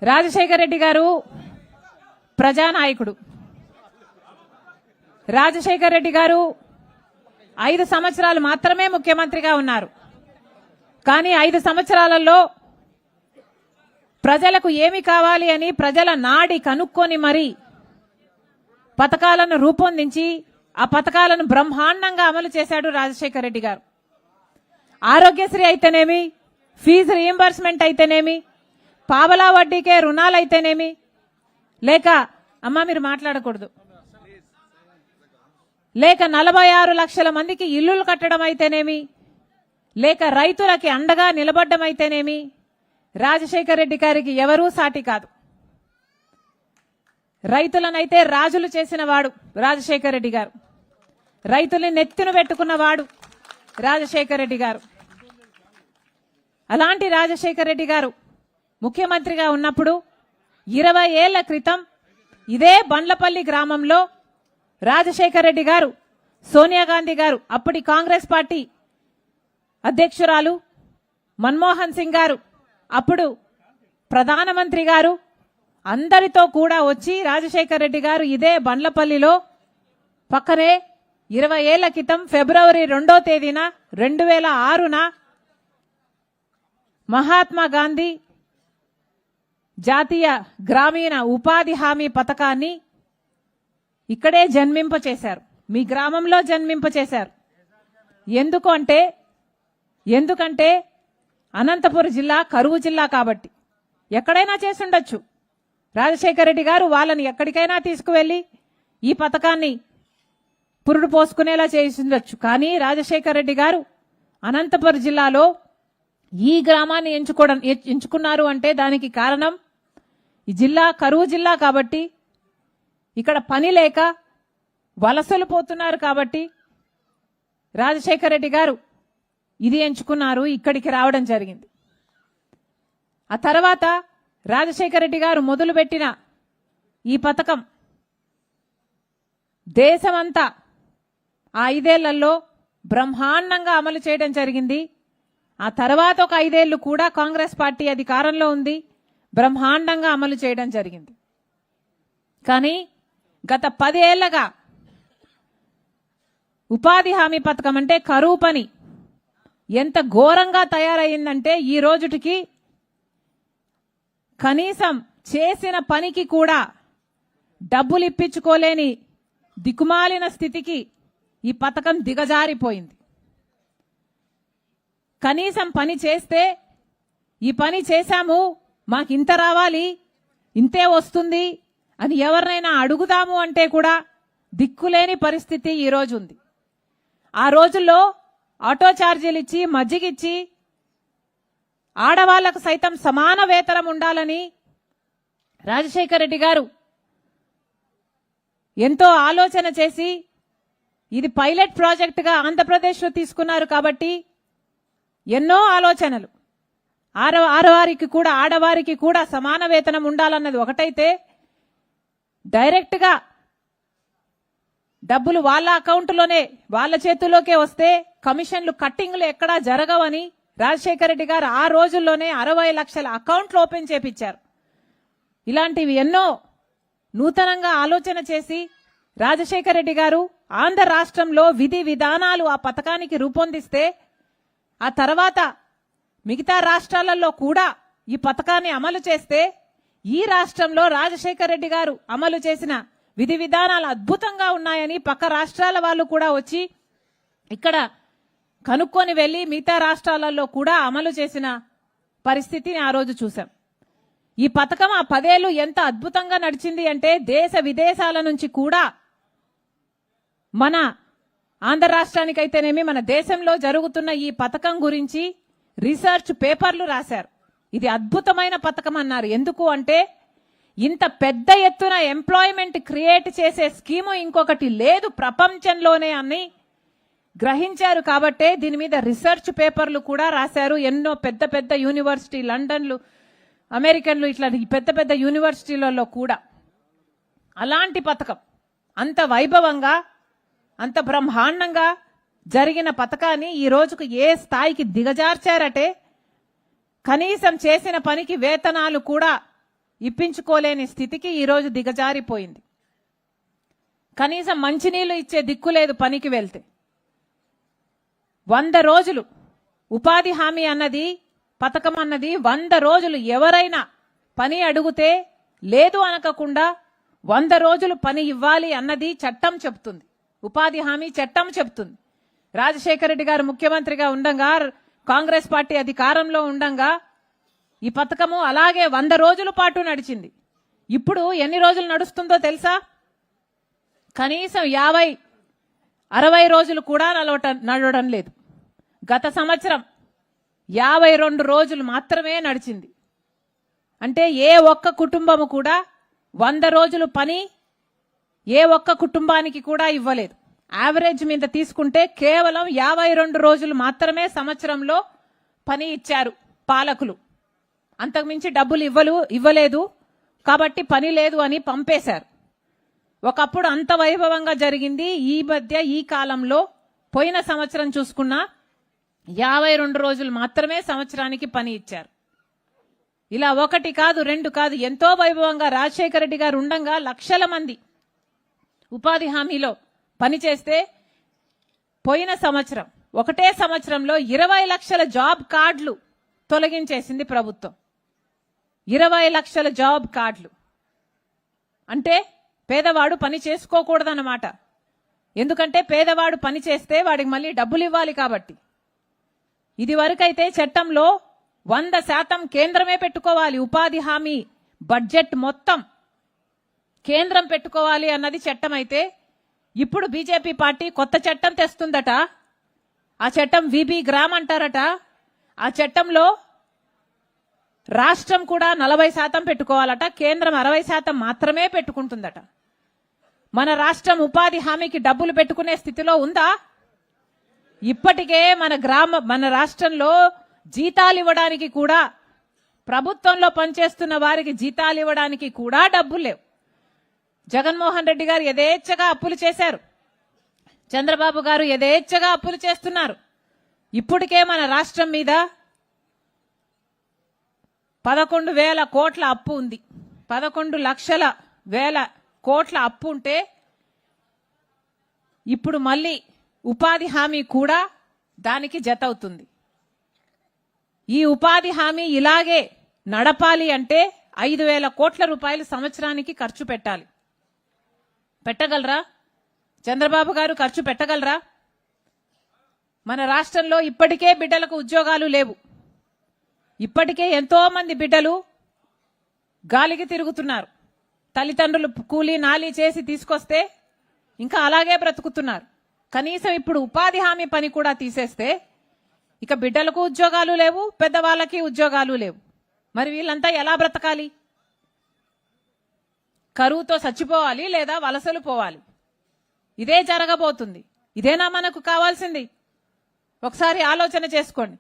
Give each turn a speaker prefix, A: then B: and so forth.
A: రాజశేఖర రెడ్డి గారు ప్రజానాయకుడు. రాజశేఖర రెడ్డి గారు 5 సంవత్సరాలు మాత్రమే ముఖ్యమంత్రిగా ఉన్నారు. కానీ 5 సంవత్సరాలలో ప్రజలకు ఏమి కావాలి అని ప్రజల నాడి కనుక్కొని మరి పథకాలను రూపొందించి ఆ పథకాలను బ్రహ్మాండంగా అమలు చేశాడు రాజశేఖర రెడ్డి గారు. ఆరోగ్యశ్రీ అయితేనేమి, ఫీజు రీయింబర్స్మెంట్ అయితేనేమి, పావలా వడ్డీకే రుణాలు అయితేనేమి, లేక అమ్మ మీరు మాట్లాడకూడదు, లేక 46 లక్షల మందికి ఇల్లులు కట్టడం అయితేనేమి, లేక రైతులకి అండగా నిలబడ్డం అయితేనేమి, రాజశేఖర రెడ్డి గారికి ఎవరూ సాటి కాదు. రైతులనైతే రాజులు చేసిన వాడు రాజశేఖర రెడ్డి గారు. రైతుల్ని నెత్తిన పెట్టుకున్నవాడు రాజశేఖర రెడ్డి గారు. అలాంటి రాజశేఖర రెడ్డి గారు ముఖ్యమంత్రిగా ఉన్నప్పుడు 20 ఏళ్ల క్రితం ఇదే బండ్లపల్లి గ్రామంలో రాజశేఖర రెడ్డి గారు, సోనియా గాంధీ గారు, అప్పటి కాంగ్రెస్ పార్టీ అధ్యక్షురాలు మన్మోహన్ సింగ్ గారు, అప్పుడు ప్రధానమంత్రి గారు అందరితో కూడా వచ్చి రాజశేఖర రెడ్డి గారు ఇదే బండ్లపల్లిలో పక్కనే 20 ఏళ్ల క్రితం ఫిబ్రవరి 2వ తేదీన 2006న మహాత్మా గాంధీ జాతీయ గ్రామీణ ఉపాధి హామీ పథకాన్ని ఇక్కడే జన్మింపచేశారు. మీ గ్రామంలో జన్మింపచేశారు. ఎందుకంటే అనంతపురం జిల్లా కరువు జిల్లా కాబట్టి. ఎక్కడైనా చేసుండొచ్చు. రాజశేఖర రెడ్డి గారు వాళ్ళని ఎక్కడికైనా తీసుకువెళ్లి ఈ పథకాన్ని పురుడు పోసుకునేలా చేసిండొచ్చు. కానీ రాజశేఖర రెడ్డి గారు అనంతపురం జిల్లాలో ఈ గ్రామాన్ని ఎంచుకున్నారు అంటే దానికి కారణం ఈ జిల్లా కరువు జిల్లా కాబట్టి, ఇక్కడ పని లేక వలసలు పోతున్నారు కాబట్టి రాజశేఖర రెడ్డి గారు ఇది ఎంచుకున్నారు, ఇక్కడికి రావడం జరిగింది. ఆ తర్వాత రాజశేఖర రెడ్డి గారు మొదలుపెట్టిన ఈ పథకం దేశమంతా ఆ 5 ఏళ్లలో బ్రహ్మాండంగా అమలు చేయడం జరిగింది. ఆ తర్వాత ఒక 5 ఏళ్లు కూడా కాంగ్రెస్ పార్టీ అధికారంలో ఉంది, బ్రహ్మాండంగా అమలు చేయడం జరిగింది. కానీ గత 10 ఏళ్లగా ఉపాధి హామీ పథకం అంటే కరువు పని ఎంత ఘోరంగా తయారయ్యిందంటే ఈ రోజుటికి కనీసం చేసిన పనికి కూడా డబ్బులు ఇప్పించుకోలేని దిక్కుమాలిన స్థితికి ఈ పథకం దిగజారిపోయింది. కనీసం పని చేస్తే ఈ పని చేశాము, మాకింత రావాలి, ఇంతే వస్తుంది అని ఎవరినైనా అడుగుదాము అంటే కూడా దిక్కులేని పరిస్థితి ఈ రోజు ఉంది. ఆ రోజుల్లో ఆటో ఛార్జీలు ఇచ్చి మజ్జిగిచ్చి ఆడవాళ్లకు సైతం సమాన వేతనం ఉండాలని రాజశేఖర రెడ్డి గారు ఎంతో ఆలోచన చేసి ఇది పైలట్ ప్రాజెక్టుగా ఆంధ్రప్రదేశ్లో తీసుకున్నారు కాబట్టి ఎన్నో ఆలోచనలు. ఆడవారికి కూడా సమాన వేతనం ఉండాలన్నది ఒకటైతే, డైరెక్ట్గా డబ్బులు వాళ్ళ అకౌంట్లోనే వాళ్ళ చేతుల్లోకే వస్తే కమిషన్లు కట్టింగ్లు ఎక్కడా జరగవని రాజశేఖర రెడ్డి గారు ఆ రోజుల్లోనే 60 లక్షల అకౌంట్లు ఓపెన్ చేపించారు. ఇలాంటివి ఎన్నో నూతనంగా ఆలోచన చేసి రాజశేఖర రెడ్డి గారు ఆంధ్ర రాష్ట్రంలో విధి విధానాలు ఆ పథకానికి రూపొందిస్తే, ఆ తర్వాత మిగతా రాష్ట్రాలలో కూడా ఈ పథకాన్ని అమలు చేస్తే, ఈ రాష్ట్రంలో రాజశేఖర రెడ్డి గారు అమలు చేసిన విధి విధానాలు అద్భుతంగా ఉన్నాయని పక్క రాష్ట్రాల వాళ్ళు కూడా వచ్చి ఇక్కడ కనుక్కొని వెళ్లి మిగతా రాష్ట్రాలలో కూడా అమలు చేసిన పరిస్థితిని ఆ రోజు చూసాం. ఈ పథకం ఆ 10 ఏళ్లు ఎంత అద్భుతంగా నడిచింది అంటే దేశ విదేశాల నుంచి కూడా మన ఆంధ్ర రాష్ట్రానికైతేనేమి మన దేశంలో జరుగుతున్న ఈ పథకం గురించి రీసెర్చ్ పేపర్లు రాశారు. ఇది అద్భుతమైన పథకం అన్నారు. ఎందుకు అంటే ఇంత పెద్ద ఎత్తున ఎంప్లాయ్మెంట్ క్రియేట్ చేసే స్కీము ఇంకొకటి లేదు ప్రపంచంలోనే అని గ్రహించారు కాబట్టే దీని మీద రీసెర్చ్ పేపర్లు కూడా రాశారు. ఎన్నో పెద్ద పెద్ద యూనివర్సిటీ, లండన్లు, అమెరికన్లు, ఇట్లా పెద్ద పెద్ద యూనివర్సిటీలలో కూడా అలాంటి పథకం అంత వైభవంగా అంత బ్రహ్మాండంగా జరిగిన పథకాన్ని ఈ రోజుకు ఏ స్థాయికి దిగజార్చారటే కనీసం చేసిన పనికి వేతనాలు కూడా ఇప్పించుకోలేని స్థితికి ఈరోజు దిగజారిపోయింది. కనీసం మంచినీళ్లు ఇచ్చే దిక్కు లేదు పనికి వెళ్తే. 100 రోజులు ఉపాధి హామీ అన్నది, పథకం అన్నది 100 రోజులు ఎవరైనా పని అడిగితే లేదు అనకుండా 100 రోజులు పని ఇవ్వాలి అన్నది చట్టం చెప్తుంది. ఉపాధి హామీ చట్టం చెప్తుంది. రాజశేఖర రెడ్డి గారు ముఖ్యమంత్రిగా ఉండంగా, కాంగ్రెస్ పార్టీ అధికారంలో ఉండంగా ఈ పథకము అలాగే 100 రోజుల పాటు నడిచింది. ఇప్పుడు ఎన్ని రోజులు నడుస్తుందో తెలుసా? కనీసం 50-60 రోజులు కూడా నడవడం లేదు. గత సంవత్సరం 52 రోజులు మాత్రమే నడిచింది. అంటే ఏ ఒక్క కుటుంబము కూడా 100 రోజులు పని ఏ ఒక్క కుటుంబానికి కూడా ఇవ్వలేదు. యావరేజ్ మీద తీసుకుంటే కేవలం 52 రోజులు మాత్రమే సంవత్సరంలో పని ఇచ్చారు పాలకులు. అంతకుమించి డబ్బులు ఇవ్వలేదు కాబట్టి పని లేదు అని పంపేశారు. ఒకప్పుడు అంత వైభవంగా జరిగింది. ఈ మధ్య ఈ కాలంలో పోయిన సంవత్సరం చూసుకున్నా 52 రోజులు మాత్రమే సంవత్సరానికి పని ఇచ్చారు. ఇలా 1 కాదు 2 కాదు, ఎంతో వైభవంగా రాజశేఖర రెడ్డి గారు ఉండంగా లక్షల మంది ఉపాధి హామీలో పనిచేస్తే పోయిన సంవత్సరం ఒకటే సంవత్సరంలో 20 లక్షల జాబ్ కార్డులు తొలగించేసింది ప్రభుత్వం. 20 లక్షల జాబ్ కార్డులు అంటే పేదవాడు పని చేసుకోకూడదన్నమాట. ఎందుకంటే పేదవాడు పని చేస్తే వాడికి మళ్ళీ డబ్బులు ఇవ్వాలి కాబట్టి. ఇది వరకైతే చట్టంలో 100% కేంద్రమే పెట్టుకోవాలి. ఉపాధి హామీ బడ్జెట్ మొత్తం కేంద్రం పెట్టుకోవాలి అన్నది చట్టం అయితే, ఇప్పుడు బీజేపీ పార్టీ కొత్త చట్టం తెస్తుందట. ఆ చట్టం విబి గ్రామ్ అంటారట. ఆ చట్టంలో రాష్ట్రం కూడా 40% పెట్టుకోవాలట, కేంద్రం 60% మాత్రమే పెట్టుకుంటుందట. మన రాష్ట్రం ఉపాధి హామీకి డబ్బులు పెట్టుకునే స్థితిలో ఉందా? ఇప్పటికే మన రాష్ట్రంలో జీతాలు ఇవ్వడానికి కూడా, ప్రభుత్వంలో పనిచేస్తున్న వారికి జీతాలు ఇవ్వడానికి కూడా డబ్బులు లేవు. జగన్మోహన్ రెడ్డి గారు యథేచ్ఛగా అప్పులు చేశారు. చంద్రబాబు గారు యథేచ్ఛగా అప్పులు చేస్తున్నారు. ఇప్పటికే మన రాష్ట్రం మీద 11,000 కోట్ల అప్పు ఉంది. 11,00,000 కోట్ల అప్పు ఉంటే ఇప్పుడు మళ్ళీ ఉపాధి హామీ కూడా దానికి జత అవుతుంది. ఈ ఉపాధి హామీ ఇలాగే నడపాలి అంటే 5,000 కోట్ల రూపాయలు సంవత్సరానికి ఖర్చు పెట్టాలి. పెట్టగలరా? చంద్రబాబు గారు ఖర్చు పెట్టగలరా? మన రాష్ట్రంలో ఇప్పటికే బిడ్డలకు ఉద్యోగాలు లేవు. ఇప్పటికే ఎంతో మంది బిడ్డలు గాలికి తిరుగుతున్నారు. తల్లిదండ్రులు కూలీ నాలి చేసి తీసుకొస్తే ఇంకా అలాగే బ్రతుకుతున్నారు. కనీసం ఇప్పుడు ఉపాధి హామీ పని కూడా తీసేస్తే ఇక బిడ్డలకు ఉద్యోగాలు లేవు, పెద్దవాళ్ళకి ఉద్యోగాలు లేవు. మరి వీళ్ళంతా ఎలా బ్రతకాలి? కరువుతో చచ్చిపోవాలి లేదా వలసలు పోవాలి. ఇదే జరగబోతుంది. ఇదేనా మనకు కావాల్సింది? ఒకసారి ఆలోచన చేసుకోండి.